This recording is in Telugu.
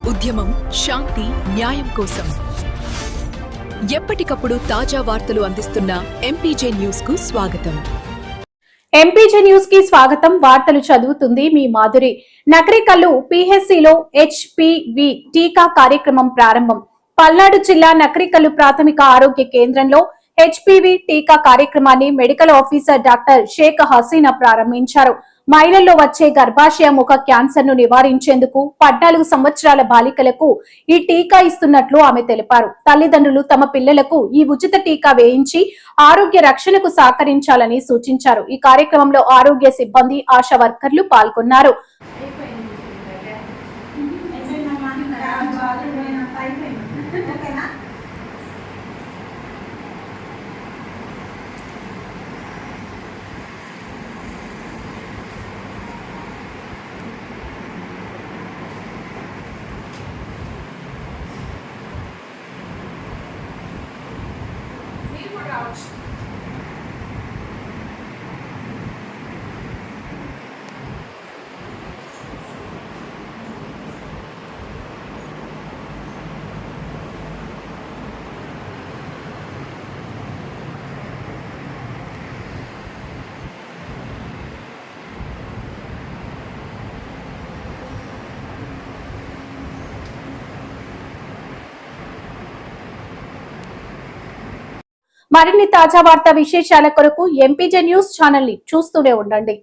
ఉద్యమం శాంతి న్యాయం కోసం ఎప్పటికప్పుడు తాజా వార్తలు అందిస్తున్న ఎంపీజే న్యూస్ కు స్వాగతం. ఎంపీజే న్యూస్ కి స్వాగతం. వార్తలు చదువుతుంది మీ మాధురి. నకరికల్లు పిహెచ్సిలో హెచ్పివి టీకా కార్యక్రమం ప్రారంభం. పల్నాడు జిల్లా నకరికల్లు ప్రాథమిక ఆరోగ్య కేంద్రంలో హెచ్పివి టీకా కార్యక్రమాన్ని medical officer doctor Shaik Haseena ప్రారంభించారు. మహిళల్లో వచ్చే గర్భాశయ ముఖ క్యాన్సర్ ను నివారించేందుకు 14 సంవత్సరాల బాలికలకు ఈ టీకా ఇస్తున్నట్లు ఆమె తెలిపారు. తల్లిదండ్రులు తమ పిల్లలకు ఈ ఉచిత టీకా వేయించి ఆరోగ్య రక్షణకు సహకరించాలని సూచించారు. ఈ కార్యక్రమంలో ఆరోగ్య సిబ్బంది, ఆశా వర్కర్లు పాల్గొన్నారు. మరిన్ని తాజా వార్తా విశేషాల కొరకు ఎంపీజే న్యూస్ ఛానల్ ని చూస్తూనే ఉండండి.